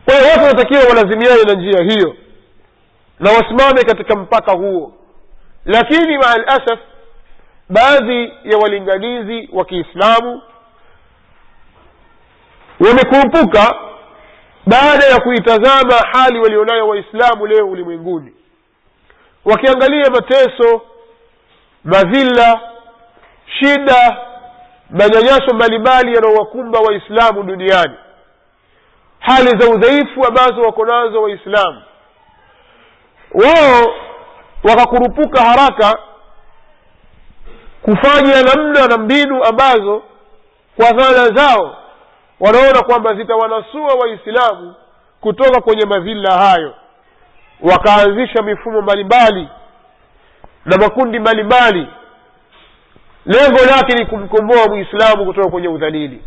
Kwa hiyo watu wanatakiwa walazimiane na njia hiyo na wasimame katika mpaka huo. Lakini ma'al asaf, baadhi ya walinganizi wa Kiislamu wamekurupuka baada ya kuitazama hali walionayo waislamu leo ulimwenguni, wakiangalia mateso, madhila, shida, manyanyaso mbalimbali yanayowakumba waislamu duniani, hali za udhaifu ambazo wako nazo waislamu. Wao wakakurupuka haraka kufanya namna na mbinu ambazo kwa dhana zao wanaona kwamba zitawanasua waislamu kutoka kwenye madhila hayo. Wakaanzisha mifumo mbalimbali na makundi mbalimbali, lengo lake ni kumkomboa muislamu kutoka kwenye udhalili.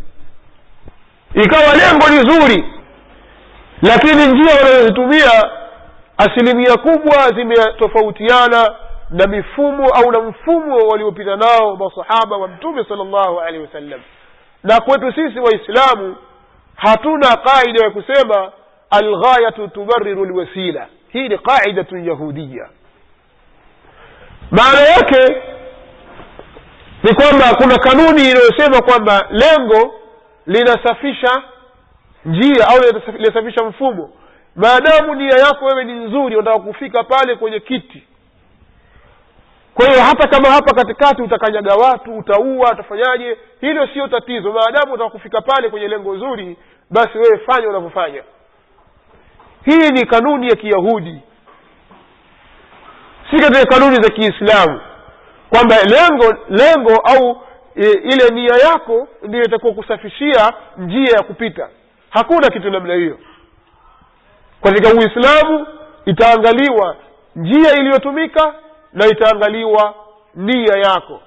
Ikawa lengo ni zuri, lakini njia wanazotumia asilimia kubwa zimetofautiana na mifumo au na mfumo waliopita nao masahaba wa Mtume sallallahu alaihi wasallam. Na kwetu sisi waislamu hatuna kaida ya kusema alghayatu tubarriru alwasila. Hii ni kaidatu yahudia. Maana yake ni kwamba kuna kanuni inayosema kwamba lengo linasafisha njia au linasafisha mfumo. Maadamu nia yako wewe ni nzuri, unataka kufika pale kwenye kiti, kwa hiyo hata kama hapa katikati utakanyaga watu, utaua, utafanyaje, hilo sio tatizo. Maadamu unataka kufika pale kwenye lengo zuri, basi wewe fanya unavyofanya. Hii ni kanuni ya Kiyahudi, si katika kanuni za Kiislamu, kwamba lengo au ile nia yako ndio itakuwa kusafishia njia ya kupita. Hakuna kitu namna hiyo. Katika Uislamu itaangaliwa njia iliyotumika na itaangaliwa nia yako.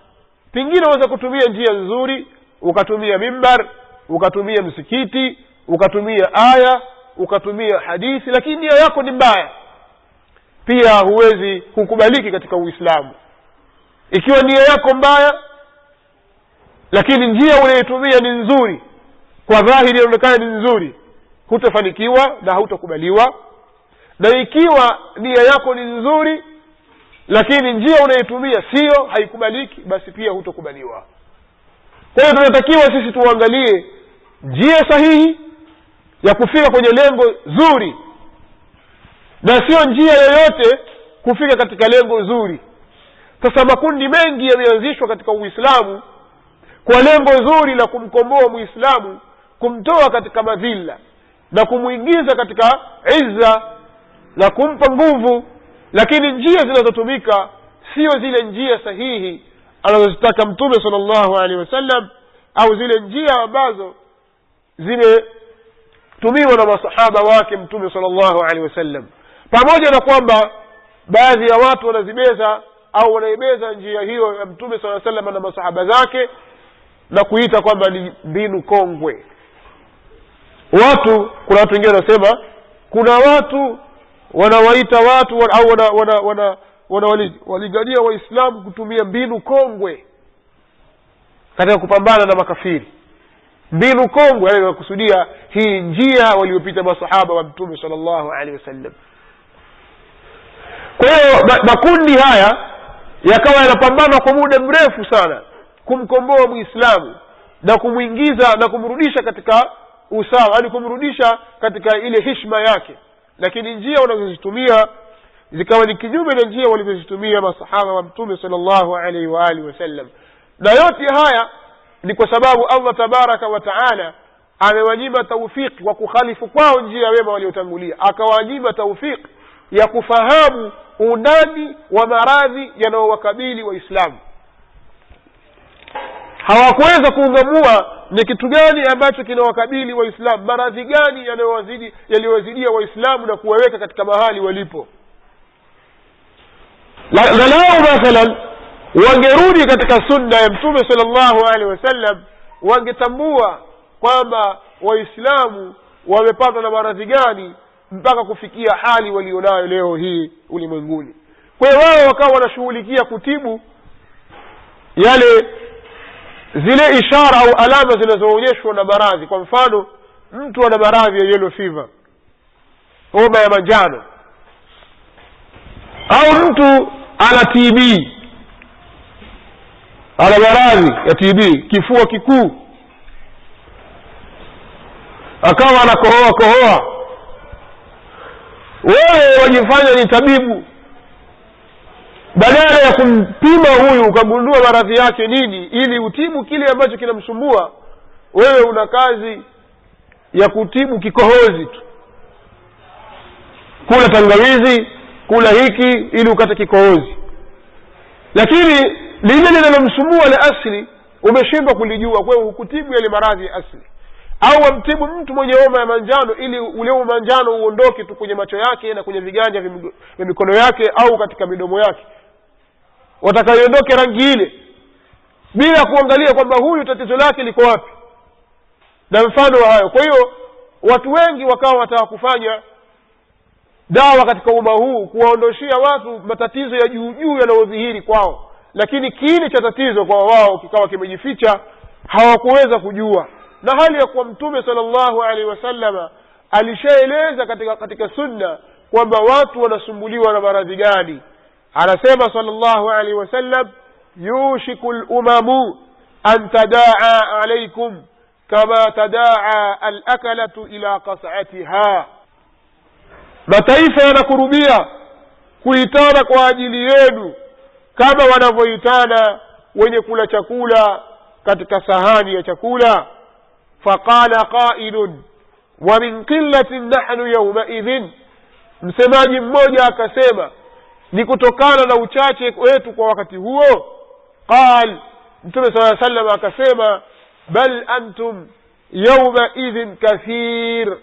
Pengine unaweza kutumia njia nzuri, ukatumia mimbar, ukatumia msikiti, ukatumia aya, ukatumia hadithi, lakini nia yako ni mbaya, pia huwezi kukubaliki katika Uislamu. Ikiwa nia yako mbaya lakini njia unayotumia ni nzuri, kwa dhahiri inaonekana ni nzuri, hutafanikiwa na hautakubaliwa. Na ikiwa nia yako ni nzuri lakini njia unayotumia sio, haikubaliki, basi pia hutokubaliwa. Kwa hiyo tunatakiwa sisi tuangalie njia sahihi ya kufika kwenye lengo zuri, na sio njia yoyote kufika katika lengo zuri. Sasa makundi mengi yameanzishwa katika Uislamu kwa lengo zuri la kumkomboa Muislamu, kumtoa katika madhila na kumuingiza katika izza na kumpa nguvu, lakini njia zinazotumika sio zile njia sahihi anazozitaka Mtume sallallahu alaihi wasallam, au zile njia ambazo zimetumiwa na masahaba wake Mtume sallallahu alaihi wasallam. Pamoja na kwamba baadhi ya watu wanazibeza au wanaibeza njia hiyo ya Mtume sallallahu alaihi wasallam na masahaba zake na kuita kwamba ni mbinu kongwe. Kuna watu wengine wanasema, kuna watu wanawaita watu au walingania waislamu kutumia mbinu kongwe katika kupambana na makafiri. Mbinu kongwe yani kusudia hii njia waliopita masahaba wa Mtume sallallahu alaihi wasallam. Kwa hiyo makundi haya yakawa yanapambana kwa muda mrefu sana kumkomboa Muislamu na kumuingiza na kumrudisha katika usawa, yani kumrudisha katika ile heshima yake. Lakini njia wanazozitumia zikawa ni kinyume na njia walizozitumia masahaba wa Mtume sallallahu alaihi wa alihi wasallam. Na yote haya ni kwa sababu Allah tabaraka wa taala amewanyima taufiki wa kukhalifu kwao njia wema waliotangulia, akawanyima taufiki ya kufahamu undani wa maradhi yanayowakabili waislamu. Hawakuweza kuungamua ni kitu gani ambacho kinawakabili waislamu, maradhi gani yaliyowazidia waislamu na kuwaweka katika mahali walipo. Lao mathalan wangerudi katika sunna ya Mtume sallallahu alaihi wasallam, wangetambua kwamba waislamu wamepatwa na maradhi gani mpaka kufikia hali walionayo leo hii ulimwenguni. Kwa hiyo wao wakawa wanashughulikia kutibu zile ishara au alama zinazoonyeshwa na maradhi. Kwa mfano, mtu ana maradhi ya yellow fever, homa ya manjano, au mtu ana TB, ana maradhi ya TB, kifua kikuu, akawa anakohoa, wewe wajifanya ni tabibu, badala ya kumpima huyu ukagundua maradhi yake nini ili utibu kile ambacho kinamsumbua, wewe una kazi ya kutibu kikohozi tu, kula tangawizi, kula hiki ili ukate kikohozi, lakini lile linalomsumbua la asili umeshindwa kulijua, kwa hiyo hukutibu yale maradhi ya asili. Au wamtibu mtu mwenye homa ya manjano ili ule manjano uondoke tu kwenye macho yake na kwenye viganja vya mikono yake au katika midomo yake, watakayoondoke rangi ile, bila kuangalia kwamba huyu tatizo lake liko wapi na mfano wa hayo. Kwa hiyo watu wengi wakawa wataka kufanya dawa katika umma huu kuwaondoshia watu matatizo ya juu yanayodhihiri kwao, lakini kiini cha tatizo kwa wao kikawa kimejificha, hawakuweza kujua. Na hali ya kuwa Mtume sallallahu alaihi wasallama alishaeleza katika sunna kwamba watu wanasumbuliwa na maradhi gani. Anasema sallallahu alaihi wasallam, yushikul umamu an tadaa alaikum kama tadaa al-akalatu ila qas'atiha, mataifa yanakurubia kuitana kwa ajili yenu kama wanavyoitana wenye kula chakula katika sahani ya chakula. Faqala qailun wa min qillatin nahnu yawma idhin, msemaji mmoja akasema ni kutokana na uchache wetu kwa wakati huo. Qal, Mtume sallallahu alaihi wasallam akasema bal antum yawma idhin kathir,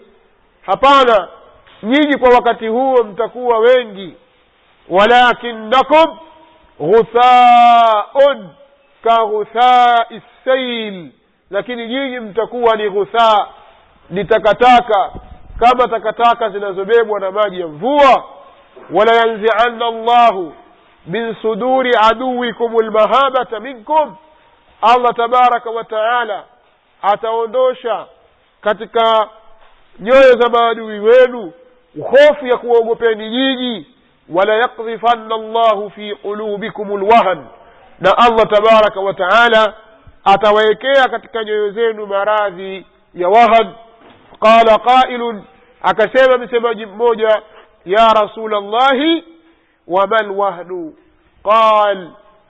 hapana, nyinyi kwa wakati huo mtakuwa wengi. Walakinnakum ghutha'un ka ghutha'is sayl, lakini nyinyi mtakuwa ni ghutha, ni takataka kama takataka zinazobebwa na maji ya mvua. Wala yanzi'anna Allahu min suduri aduwikum almahabata minkum, Allah tabaraka wa taala ataondosha katika nyoyo za maadui wenu hofu ya kuogopeni nyinyi. Wala yaqdhifanna Allahu fi qulubikum alwahn, na Allah tabaraka wa taala atawekea katika nyoyo zenu maradhi ya wahan. Qala qailun, akasema msemaji mmoja, ya Rasulallahi wa mal wahnu? Qal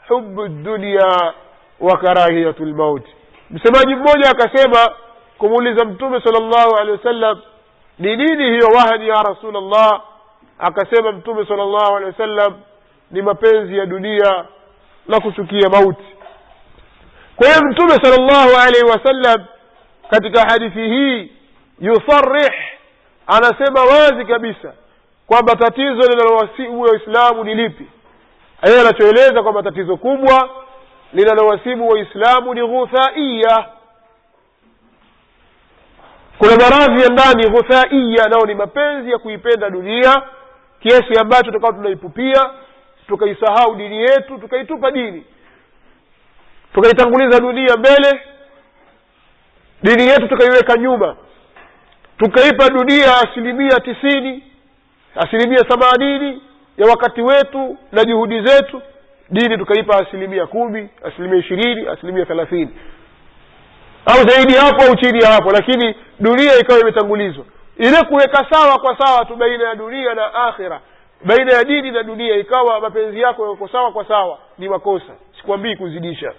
hubbu dunya wa karahiyatul maut. Msemaji mmoja akasema kumuuliza Mtume sallallahu alaihi wasallam, ni nini hiyo wahani ya Rasulullah? Akasema Mtume sallallahu alaihi wasallam, ni mapenzi ya dunia na kuchukia mauti. Kwa hiyo Mtume sallallahu alaihi wasallam katika hadithi hii yusarrih, anasema wazi kabisa kwamba tatizo linalowasibu waislamu ni lipi. Yeye anachoeleza kwamba tatizo kubwa linalowasibu waislamu ni ghuthaia. Kuna maradhi ya ndani ghuthaia, nao ni mapenzi ya kuipenda dunia kiasi ambacho tukao tunaipupia, tukaisahau dini yetu, tukaitupa dini, tukaitanguliza dunia mbele, dini yetu tukaiweka nyuma, tukaipa dunia 90%, 80% ya wakati wetu na juhudi zetu, dini tukaipa 10%, 20%, 30%, au zaidi hapo au chini hapo, lakini dunia ikawa imetangulizwa. Ile kuweka sawa kwa sawa tu baina ya dunia na akhira, baina ya dini na dunia, ikawa mapenzi yako yako sawa kwa sawa, ni makosa, sikwambii kuzidisha.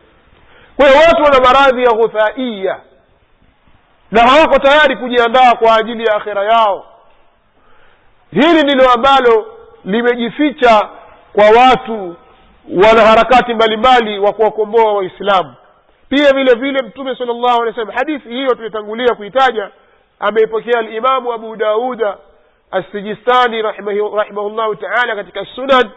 Kwa hiyo watu wana maradhi ya ghuthaia na hawako tayari kujiandaa kwa ajili ya akhira yao. Hili ndilo ambalo limejificha kwa watu wana harakati mbalimbali wa kuwakomboa waislamu. Pia vile vile Mtume sallallahu alaihi wasallam, hadithi hiyo tulitangulia kuitaja, ameipokea al-Imam Abu Daud as-Sijistani rahimahullah ta'ala katika Sunan,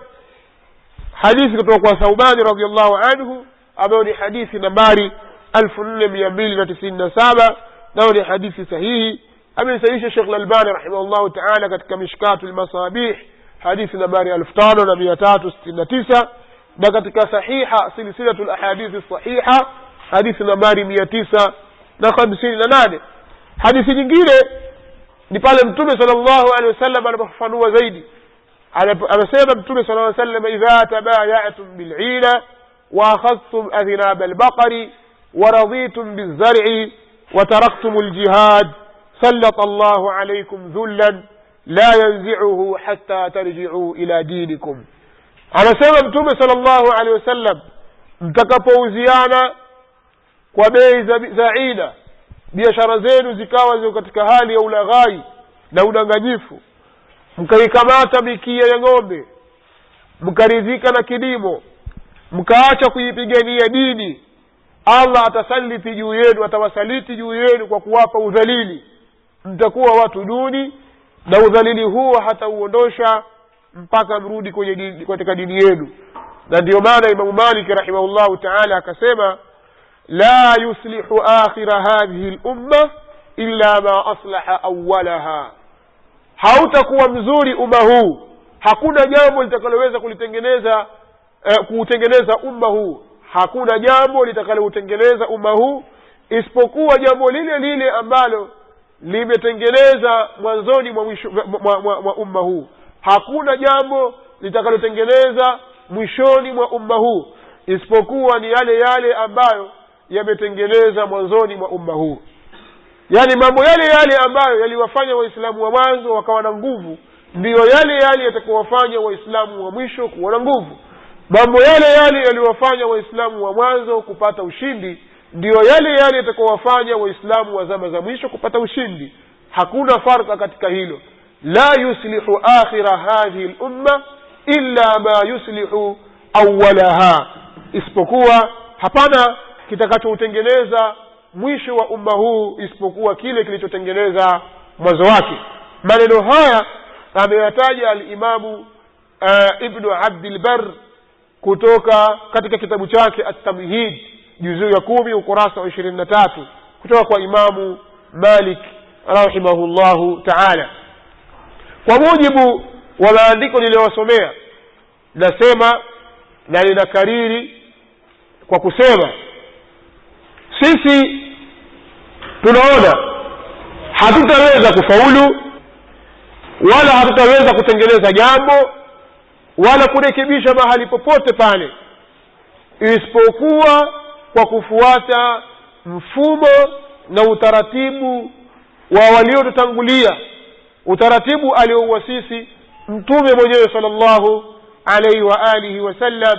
hadithi kutoka kwa Thawban radhiyallahu anhu, ambayo ni hadithi nambari 4297, na ni hadithi sahihi. Amesahihisha Sheikh Al-Albani rahimahullah ta'ala katika Mishkatul Masabih, hadithi nambari 5369, na katika sahiha silsilatul ahadith as-sahiha hadithi nambari 958. Hadithi nyingine ni pale Mtume sallallahu alaihi wasallam anapofafanua zaidi. Anasema Mtume sallallahu alaihi wasallam, idha tabaya'tum bil'ina wa akhadhtum adhnab al-baqari wa raditum biz-zar'i wa taraktum al-jihad sallata Allahu alaykum dhullan la yanzi'uhu hatta tarji'u ila dinikum. Anasema Mtume sallallahu alaihi wasallam, mtakapouziana kwa bei za ina, biashara zenu zikawa ziko katika hali ya ulaghai na udanganyifu, mkaikamata mikia ya ng'ombe, mkaridhika na kilimo, mkaacha kuipigania dini, Allah atasaliti juu yenu, atawasaliti juu yenu kwa kuwapa udhalili. Mtakuwa watu duni, na udhalili huo hatauondosha mpaka mrudi kwenye dini, katika dini yenu. Na ndio maana Imam Malik rahimahullahu ta'ala akasema, la yuslihu akhira hadhihi al-umma illa ma aslaha awwalaha. Hautakuwa mzuri umma huu, hakuna jambo litakaloweza kuutengeneza umma huu, hakuna jambo litakalotengeneza umma huu isipokuwa jambo lile lile ambalo limetengeneza mwanzoni mwa umma huu. Hakuna jambo litakalotengeneza mwishoni mwa umma huu isipokuwa ni yale ambayo yametengeneza mwanzoni mwa umma huu. Yani mambo yale ambayo yaliwafanya waislamu wa mwanzo wakawa na nguvu, ndiyo yale yatakayowafanya waislamu wa mwisho kuwa na nguvu. Mambo yale yaliwafanya waislamu wa mwanzo kupata ushindi, ndiyo yale yatakayowafanya waislamu wa zama za mwisho kupata ushindi. Hakuna farka katika hilo. La yuslihu akhira hadhihi al-umma illa ma yuslihu awwalaha, isipokuwa hapana kitakachoutengeneza mwisho wa umma huu isipokuwa kile kilichotengeneza mwanzo wake. Maneno haya ameyataja al-Imamu Ibn Abdul Barr kutoka katika kitabu chake At-Tamhid juzuu ya 10 ukurasa wa 23 kutoka kwa Imamu Malik rahimahullahu ta'ala. Kwa mujibu wa maandiko niliyosomea, nasema na ninakariri kwa kusema, sisi tunaona hatutaweza kufaulu wala hatutaweza kutengeneza jambo wala kurekebisha mahali popote pale isipokuwa kwa kufuata mfumo na utaratibu wa waliotutangulia, utaratibu aliouasisi Mtume mwenyewe sallallahu alaihi wa alihi wasallam,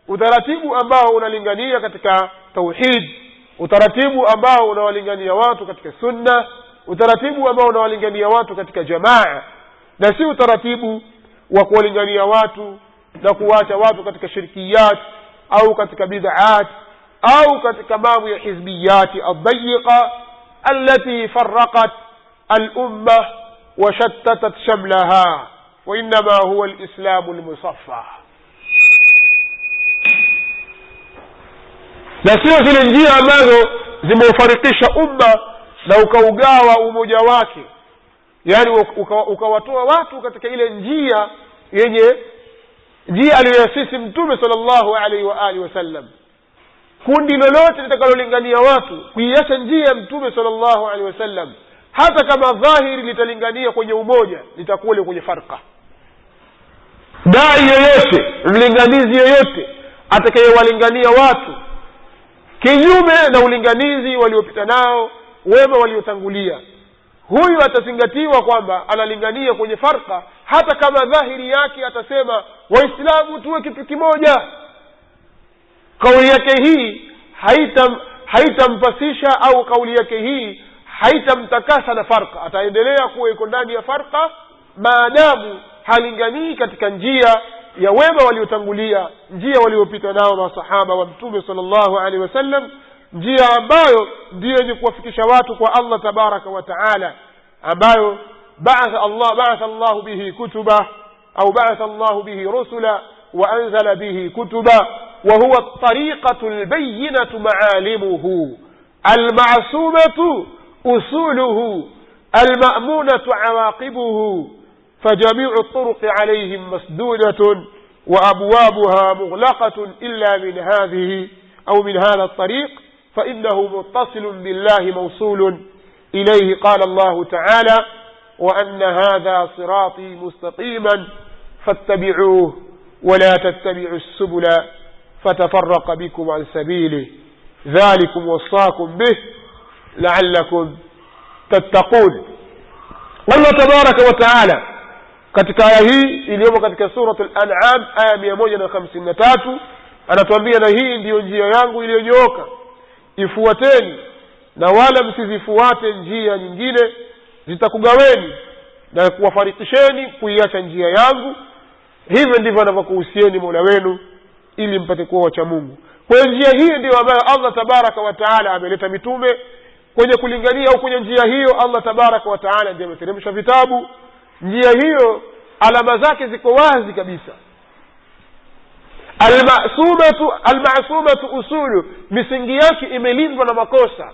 utaratibu ambao unalingania katika tauhid, utaratibu ambao unawalingania watu katika sunna, utaratibu ambao unawalingania watu katika jamaa, na si utaratibu wa kuwalingania watu na kuacha watu katika shirkiyat au katika bid'at au katika mambo ya hizbiyati ad-dayiqa allati farraqat al-umma wa shattatat shamlaha, wa inma huwa al-islam al-musaffah. Na sio zile njia ambazo zimeufarikisha umma na ukaugawa umoja wake, yani ukawatoa watu katika ile njia yenye njia aliyoasisi Mtume sallallahu alaihi wa alihi wasallam. Kundi lolote litakalolingania watu kuiacha njia ya Mtume sallallahu alaihi wasallam, hata kama dhahiri litalingania kwenye umoja, litakuwa kwenye farqa. Dai yoyote, mlinganizi yoyote atakayewalingania watu kinyume na ulinganizi waliopita nao wema waliotangulia, huyu atazingatiwa kwamba analingania kwenye farqa, hata kama dhahiri yake atasema waislamu tuwe kitu kimoja. Kauli yake hii haitampasisha au kauli yake hii haitamtakasa na farqa, ataendelea kuwa iko ndani ya farqa maadamu halinganii katika njia ya wema waliotangulia, njia waliopita nao masahaba wa Mtume sallallahu alaihi wasallam, njia ambayo ndiyo yenye kuwafikisha watu kwa Allah tabaraka wa taala, ambayo ba'atha Allah bihi kutuba au ba'atha Allah bihi rusula wa anzala bihi kutuba, wa huwa at-tariqatu al-bayyinatu ma'alimuhu al-ma'sumatu usuluhu al-ma'munatu awaqibuhu, فجميع الطرق عليهم مسدودة وأبوابها مغلقة إلا من هذه أو من هذا الطريق فإنه متصل بالله موصول إليه. قال الله تعالى وأن هذا صراطي مستقيما فاتبعوه ولا تتبعوا السبل فتفرق بكم عن سبيله ذلكم وصاكم به لعلكم تتقون. والله تبارك وتعالى katika aya hii iliyomo katika suratul An'am aya 153 anatuambia, na hii ndiyo njia yangu iliyonyooka, ifuateni na wala msizifuate njia nyingine, zitakugaweni na kuwafarikisheni kuiacha njia yangu. Hivyo ndivyo anavyokuhusieni Mola wenu ili mpate kuwa wacha Mungu. Kwa njia hii ndiyo ambayo Allah tabaraka wa taala ameleta mitume kwenye kulingania, au kwenye njia hiyo Allah tabaraka wa taala ndiye ameteremsha vitabu. Njia hiyo alama zake ziko wazi kabisa. Al-ma'sumatu usulu, misingi yake imelindwa na makosa.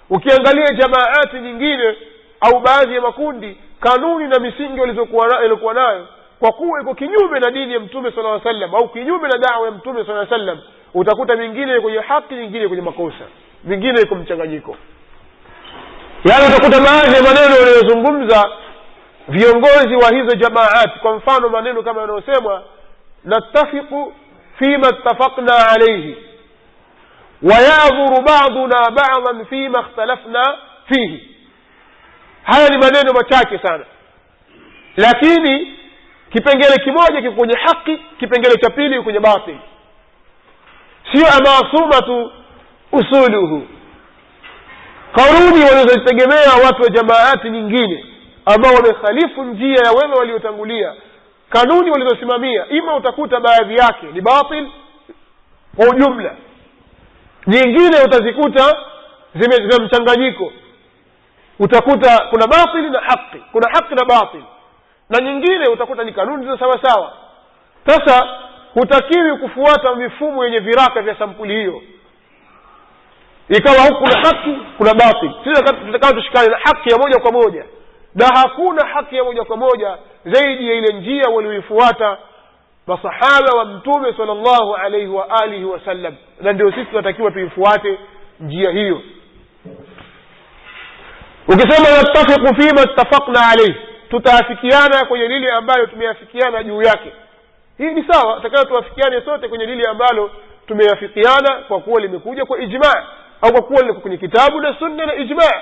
Ukiangalia jamaati nyingine au baadhi ya makundi, kanuni na misingi walizokuwa nayo, kwa kuwa iko kinyume na dini ya Mtume sallallahu alaihi wasallam au kinyume na da'wa ya Mtume sallallahu alaihi wasallam, utakuta mingine kwenye haki, nyingine kwenye makosa, mingine iko mchanganyiko. Yaani utakuta baadhi ya maneno wanayozungumza viongozi wa hizo jamaati, kwa mfano maneno kama yanayosemwa nattafiqu fima ittafaqna alayhi wa ya'dhuru ba'duna ba'dan fima ikhtalafna fihi. Haya ni maneno machache sana, lakini kipengele kimoja kiko kwenye haki, kipengele cha pili kwenye batili. Sio maasumatu usuluhu, kauli wanazozitegemea watu wa jamaati nyingine ambao wamekhalifu njia ya wema waliotangulia, kanuni walizosimamia, ima utakuta baadhi yake ni batil kwa ujumla, nyingine utazikuta zime mchanganyiko. Utakuta kuna batili na haki, kuna haki na batili, na nyingine utakuta ni kanuni za sawa sawa. Sasa hutakiwi kufuata mifumo yenye viraka vya sampuli hiyo, ikawa huku kuna haki kuna batili. Sisi tutakao tushikane na haki ya moja kwa moja, na hakuna haki ya moja kwa moja zaidi ya ile njia walioifuata masahaba wa Mtume sallallahu alayhi wa alihi wasallam, na ndio sisi tunatakiwa tuifuate njia hiyo. Ukisema yattafiqu fima ittafaqna alayhi, tutaafikiana kwenye lile ambalo tumeafikiana juu yake. Hii ni sawa, tutakayo tuafikiane sote kwenye lile ambalo tumeafikiana kwa kuwa limekuja kwa ijma' au kwa kuwa liko kwenye kitabu na sunna na ijma'.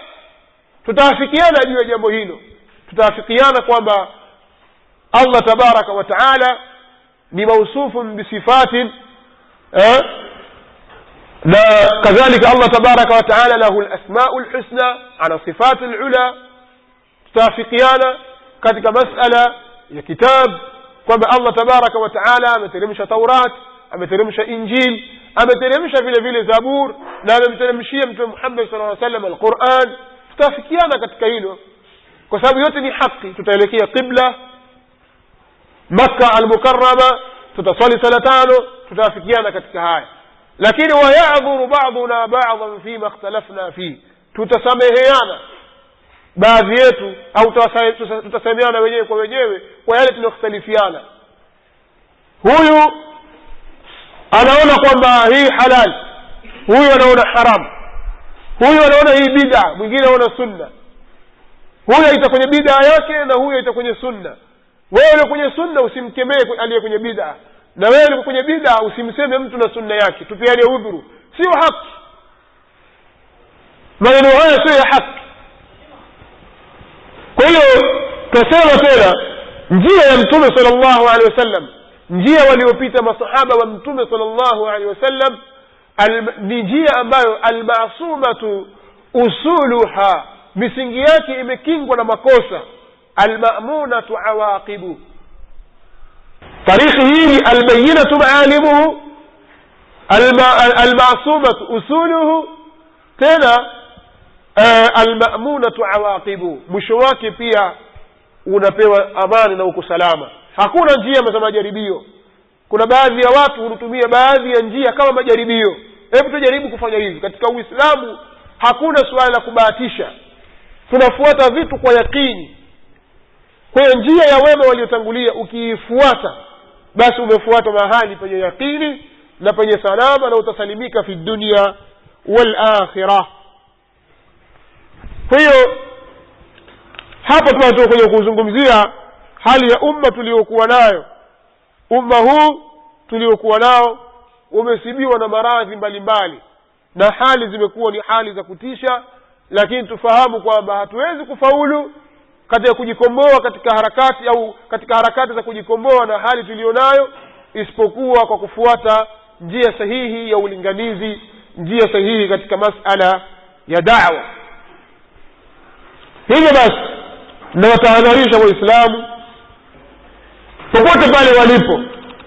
Tutaafikiana juu ya jambo hilo, tutaafikiana kwamba Allah tabaraka wa taala ni mausufun bisifatin, na kadhalika Allah tabaraka wa taala lahu al-asma'ul husna ala sifatil ula. Tutaafikiana katika masala ya kitab kwamba Allah tabaraka wa taala ameteremsha Taurat, ameteremsha Injil, ameteremsha vile vile Zabur, na amemteremshia Mtume Muhammad sallallahu alaihi wasallam al-Qur'an. Tutafikiana katika hilo kwa sababu yote ni haki. Tutaelekea qibla Makkah al-Mukarrama, tutaswali sala tano, tutafikiana katika haya. Lakini wa ya'dhuru ba'duna ba'dan fima ikhtalafna fi, tutasameheana baadhi yetu au tutasameheana wenyewe kwa wenyewe kwa yale tunayokhtalifiana. Huyu anaona kwamba hii halal, huyu anaona haram, huyu anaona hii bid'a, mwingine anaona sunna. Huyu aita kwenye bid'a yake na huyu aita kwenye sunna. Wewe uko kwenye sunna usimkemee aliye kwenye bid'a, na wewe uko kwenye bid'a usimseme mtu na sunna yake. Tupiane udhuru, sio haki. Maneno haya sio ya haki. Kwa hiyo tuseme tena njia ya Mtume sallallahu alaihi wasallam, njia waliopita masahaba wa Mtume sallallahu alaihi wasallam, ni njia ambayo al-ma'sumatu usuluha, misingi yake imekingwa na makosa. Al-ma'munatu awaqibu, tarikhi hii al-bayyinatu ma'alimuhu, al-ma'sumatu usuluhu, tena al-ma'munatu awaqibu, mwisho wake pia unapewa amani na uko salama. Hakuna njia za majaribio. Kuna baadhi ya watu hutumia baadhi ya njia kama majaribio. Hebu tujaribu kufanya hivi. Katika Uislamu hakuna swala la kubahatisha, tunafuata vitu kwa yakini. Kwa hiyo njia ya wema waliotangulia ukiifuata, basi umefuata mahali penye yakini na penye salama, na utasalimika fi dunya wal akhirah. Kwa hiyo hapa tunatoka kwenye kuzungumzia hali ya umma tuliokuwa nayo. Umma huu tuliokuwa nao umesibiwa na maradhi mbalimbali na hali zimekuwa ni hali za kutisha, lakini tufahamu kwamba hatuwezi kufaulu katika kujikomboa katika harakati au katika harakati za kujikomboa na hali tulionayo isipokuwa kwa kufuata njia sahihi ya ulinganizi, njia sahihi katika masala ya da'wa. Hivyo basi nawatahadharisha Waislamu popote pale walipo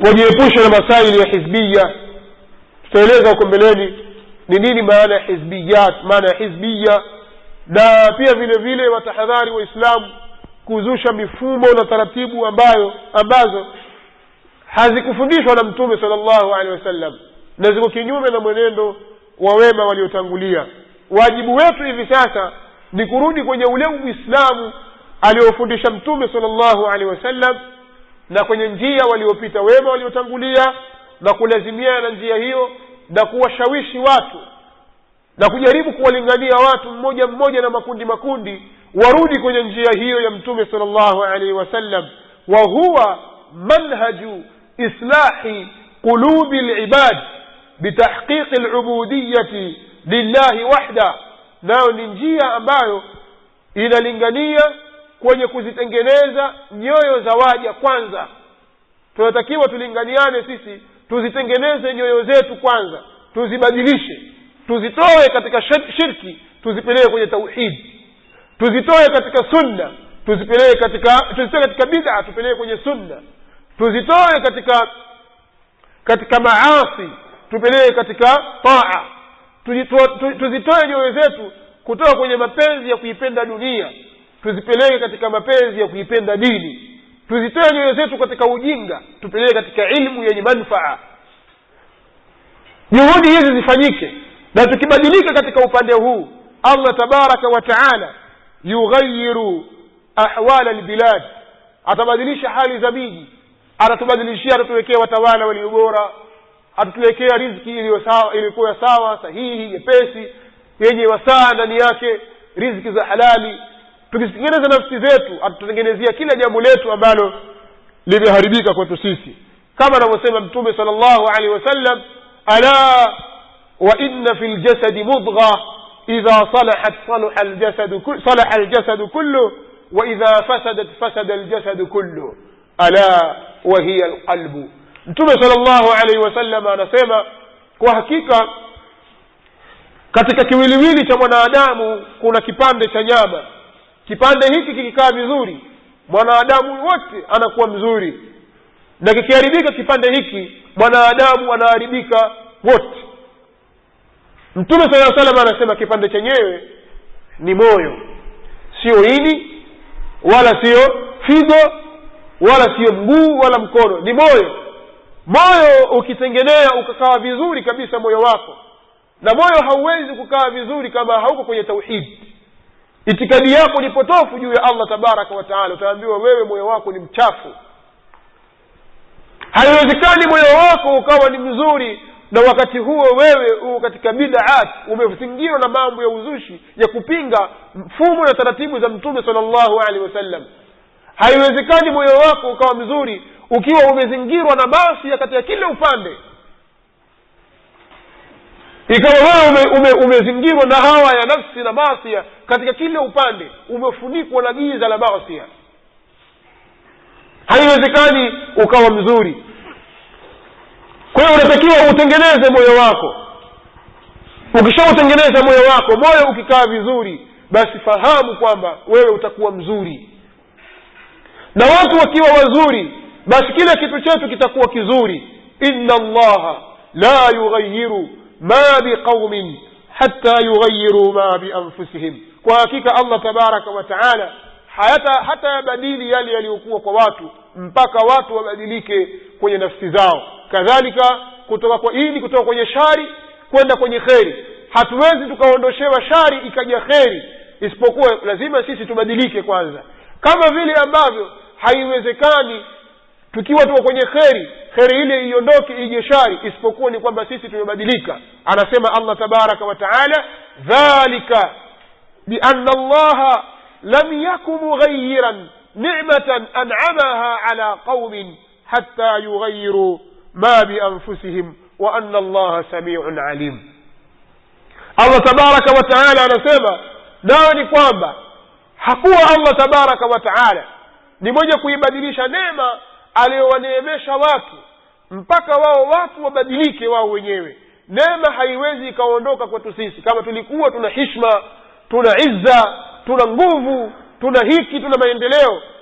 wajiepushe na masaili ya hizbiyya. Tutaeleza huko mbeleni ni nini maana ya hizbiyat, maana ya hizbiyya, na pia vile vile watahadhari Waislamu kuzusha mifumo na taratibu ambazo hazikufundishwa na Mtume sallallahu alaihi wasallam na ziko kinyume na mwenendo wa wema waliotangulia. Wajibu wetu hivi sasa ni kurudi kwenye ule Uislamu aliofundisha Mtume sallallahu alaihi wasallam na kwenye njia waliopita wema waliotangulia, na kulazimiana na njia hiyo na kuwashawishi watu na kujaribu kuwalingania watu mmoja mmoja na makundi warudi kwenye njia hiyo ya Mtume sallallahu alaihi wasallam. Wa huwa manhaju islahi qulubi al-ibad bitahqiq al-ubudiyyati lillahi wahda, nayo ni njia ambayo inalingania kwenye kuzitengeneza nyoyo za waja kwanza. Tunatakiwa tulinganiane sisi, tuzitengeneze nyoyo zetu kwanza, tuzibadilishe, tuzitoe katika shirki, tuzipeleke kwenye tauhid, tuzitoe katika sunna, tuzipeleke katika bid'a, tupeleke kwenye sunna, tuzitoe katika maasi, tupeleke katika taa, tuzitoe nyoyo zetu kutoka kwenye mapenzi ya kuipenda dunia, tuzipeleke katika mapenzi ya kuipenda dini, tuzitoe nyoyo zetu katika ujinga, tupeleke katika ilmu yenye manufaa. Juhudi hizi zifanyike, na tukibadilika katika upande huu, Allah tabaraka wa taala yughayyiru ahwal albilad, atabadilisha hali za miji, atatubadilishia, atatuwekea watawala walio bora, atatuwekea riziki iliyokuwa sawa, sahihi, nyepesi, yenye wasaa ndani yake, riziki za halali. Tukitengeneza nafsi zetu, atatutengenezea kila jambo letu ambalo limeharibika kwetu sisi, kama anavyosema Mtume sallallahu alaihi wasallam, ala wa inna fil jasadi mudgha idha salahat salaha aljasad kullu wa idha fasadat fasada aljasad kullu ala wa hiya alqalbu. Mtume sallallahu alaihi wasallam anasema kwa hakika katika kiwiliwili cha mwanadamu kuna kipande cha nyama. Kipande hiki kikikaa vizuri, mwanadamu wote anakuwa mzuri, na kikiharibika kipande hiki, mwanadamu anaharibika wote. Mtume sallallahu alaihi wasallam anasema kipande chenyewe ni moyo, sio ini wala sio figo wala sio mguu wala mkono, ni moyo. Moyo ukitengenea ukakaa vizuri kabisa moyo wako, na moyo hauwezi kukaa vizuri kama hauko kwenye tauhid. Itikadi yako ni potofu juu ya Allah tabaraka wa taala, utaambiwa wewe moyo wako ni mchafu. Haiwezekani moyo wako ukawa ni mzuri na wakati huo wewe uko katika bid'at, umezingirwa na mambo ya uzushi ya kupinga mfumo na taratibu za Mtume sallallahu alaihi wasallam. Haiwezekani moyo wako ukawa mzuri ukiwa umezingirwa na maasi katika kila upande. Ikawa wewe umezingirwa na hawa ya nafsi na maasi katika kila upande, umefunikwa na giza la maasi. Haiwezekani ukawa mzuri. Kwa hiyo unatakiwa utengeneze moyo wako. Ukishautengeneza moyo wako, moyo ukikaa vizuri, basi fahamu kwamba wewe utakuwa mzuri. Na watu wakiwa wazuri, basi kila kitu chetu kitakuwa kizuri. Inna Allaha la yughayyiru ma biqaumin hatta yughayyiru ma bi anfusihim. Kwa hakika Allah tabaraka wa taala hata yabadili yale yaliyokuwa kwa watu mpaka watu wabadilike kwenye nafsi zao. Kadhalika kutoka kwenye shari kwenda kwenye kheri. Hatuwezi tukaondoshewa shari ikaja kheri, isipokuwa lazima sisi tubadilike kwanza. Kama vile ambavyo haiwezekani tukiwa tuko kwenye kheri ile iondoke ije shari, isipokuwa ni kwamba sisi tumebadilika. Anasema Allah tabaraka wa taala, dhalika bi anna Allah لم يكن مغيرا نعمة أنعمها على قوم حتى يغيروا ما بأنفسهم وأن الله سميع عليم. Allah tabaraka wa taala anasema nani kwamba hakuwa Allah tabaraka wa taala ni mwenye kuibadilisha neema aliyowaneemesha watu mpaka wao watu wabadilike wao wenyewe. Neema haiwezi ikaondoka kwetu sisi. Kama tulikuwa tuna heshima, tuna izza, tuna nguvu, tuna hiki, tuna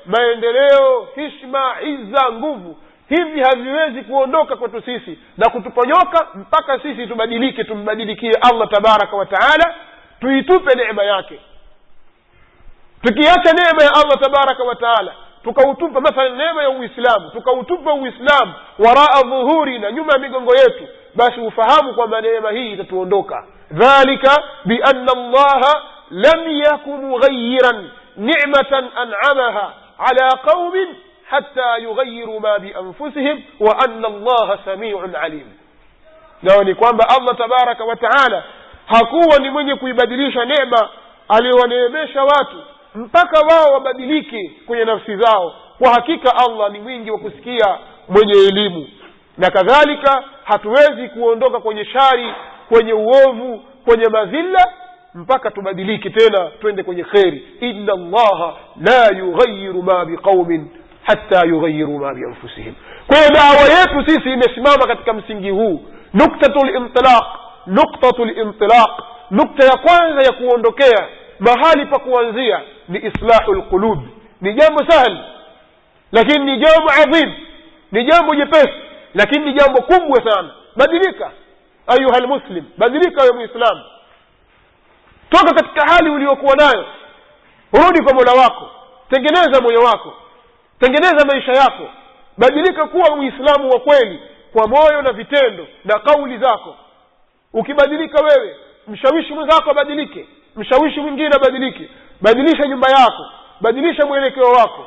maendeleo, heshima, izza, nguvu, hivi haviwezi kuondoka kwetu sisi na kutuponyoka mpaka sisi tubadilike, tumbadilikie Allah tabaraka wa taala, tuitupe neema yake. Tukiacha neema ya Allah tabaraka wa taala tukautupa mathalan neema ya Uislamu, tukautupa Uislamu waraa dhuhuri, na nyuma ya migongo yetu, basi ufahamu kwamba neema hii itatuondoka. Dhalika bi anna Allah lam yakun mughayyiran ni'matan an'amaha ala qaumin hatta yughayyiru ma bi anfusihim wa anna Allah sami'un alim. Nao ni kwamba Allah tabaraka wa taala hakuwa ni mwenye kuibadilisha neema aliyowaneemesha watu mpaka wao wabadilike kwenye nafsi zao. Kwa hakika Allah ni mwingi wa kusikia, mwenye elimu. Na kadhalika hatuwezi kuondoka kwenye shari, kwenye uovu, kwenye madhila mpaka tubadilike tena twende kwenye khairi. Inna Allah la yughayyiru ma biqaumin hatta yughayyiru ma bi anfusihim. Kwa hiyo dawa yetu sisi imesimama katika msingi huu. Nuktatul intilaq, nukta ya kwanza ya kuondokea, mahali pa kuanzia ni islahul qulub. Ni jambo sahali lakini ni jambo adhim, ni jambo jepesi lakini ni jambo kubwa sana. Badilika ayuha almuslim, badilika ya muislam, toka katika hali uliyokuwa nayo, rudi kwa Mola wako, tengeneza moyo wako, tengeneza maisha yako, badilika kuwa muislamu wa kweli kwa moyo na vitendo na kauli zako. Ukibadilika wewe, mshawishi mwenzako abadilike, mshawishi mwingine abadilike. Badilisha nyumba yako, badilisha mwelekeo wako.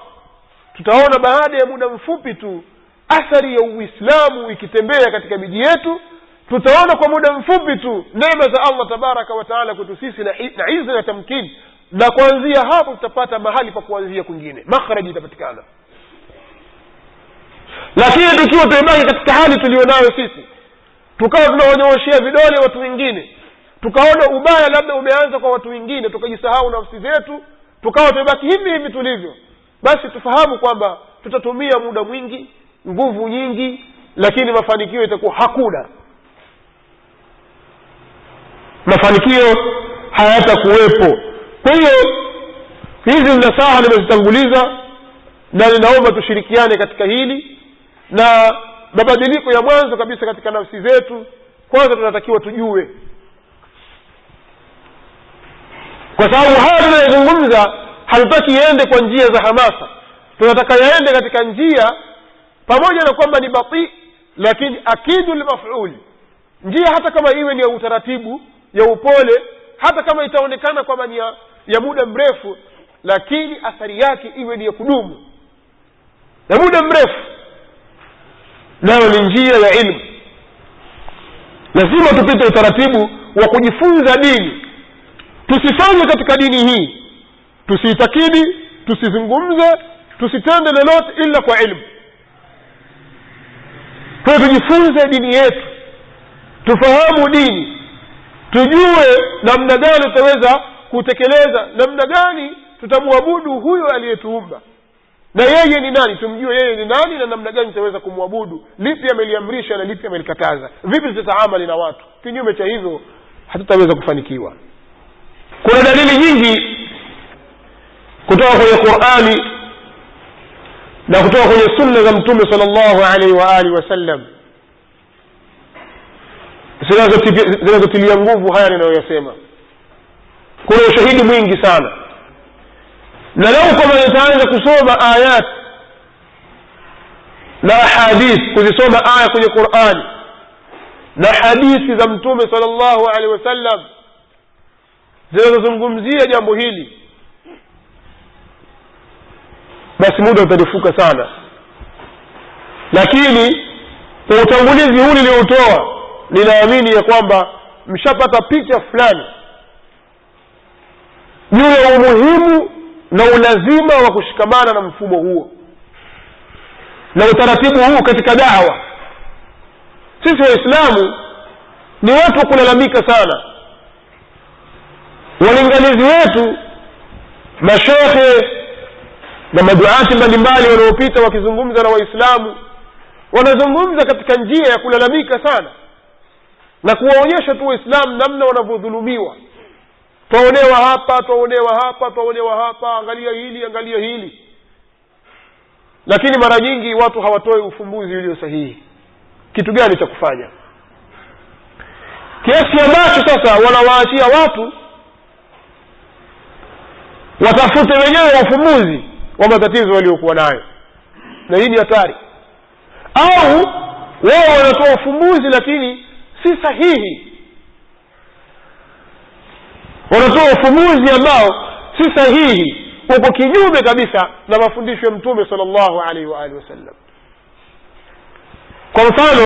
Tutaona baada ya muda mfupi tu athari ya Uislamu ikitembea katika miji yetu. Tutaona kwa muda mfupi tu neema za Allah tabaraka wa taala kwetu sisi na izza na tamkini, na kuanzia hapo tutapata mahali pa kuanzia kwingine, makhraji itapatikana. Lakini tukiwa tumebaki katika hali tulionayo sisi, tukawa tunawanyooshea vidole watu wengine, tukaona ubaya labda umeanza kwa watu wengine, tukajisahau nafsi zetu, tukawa tumebaki hivi hivi tulivyo, basi tufahamu kwamba tutatumia muda mwingi, nguvu nyingi, lakini mafanikio itakuwa hakuna. Mafanikio hayatakuwepo. Kwa hiyo hizi nasaha nimezitanguliza, na ninaomba tushirikiane katika hili. Na mabadiliko ya mwanzo kabisa katika nafsi zetu, kwanza tunatakiwa tujue, kwa sababu haya tunayozungumza hatutaki iende kwa njia za hamasa, tunataka yaende katika njia, pamoja na kwamba ni bati, lakini akidul maf'ul, njia hata kama iwe ni ya utaratibu, ya upole, hata kama itaonekana kwamba ni ya muda mrefu, lakini athari yake iwe ni ya kudumu ya muda mrefu. Nayo ni njia ya ilmu. Lazima tupite utaratibu wa kujifunza dini. Tusifanye katika dini hii, tusiitakidi, tusizungumze, tusitende lolote ila kwa ilmu. Kwa tujifunze dini yetu, tufahamu dini, tujue namna gani tutaweza kutekeleza, namna gani tutamwabudu huyo aliyetuumba, na yeye ni nani, tumjue yeye ni nani, na namna gani tutaweza kumwabudu, lipi ameliamrisha na lipi amelikataza, vipi tutaamali na watu. Kinyume cha hivyo hatutaweza kufanikiwa. Kuna dalili nyingi kutoka kwenye Qur'ani na kutoka kwenye sunna za Mtume sallallahu alaihi wa alihi wasallam zinazotilia nguvu haya ninayoyasema. Kuna ushahidi mwingi sana, na leo kama nitaanza kusoma ayat na hadith, kuzisoma aya kwenye Qur'ani na hadithi za Mtume sallallahu alaihi wasallam zinazozungumzia jambo hili, basi muda utadifuka sana. Lakini kwa utangulizi huu niliotoa, ninaamini ya kwamba mshapata picha fulani juu ya umuhimu na ulazima wa kushikamana na mfumo huo na utaratibu huu katika da'wa. Sisi waislamu ni watu wa kulalamika sana. Walinganizi wetu, mashehe na maduati mbalimbali wanaopita wakizungumza na waislamu, wanazungumza katika njia ya kulalamika sana na kuwaonyesha tu waislamu namna wanavyodhulumiwa. Twaonewa hapa, twaonewa hapa, twaonewa hapa, angalia hili, angalia hili. Lakini mara nyingi watu hawatoi ufumbuzi ulio sahihi. Kitu gani cha kufanya? Kiasi ambacho sasa wanawaachia watu watafute wenyewe ufumbuzi wa matatizo waliokuwa nayo, na hii ni hatari. Au wao wanatoa ufumbuzi lakini si sahihi, wanatoa ufumbuzi ambao si sahihi, uko kinyume kabisa na mafundisho ya Mtume sallallahu alaihi wa alihi wasallam. Kwa mfano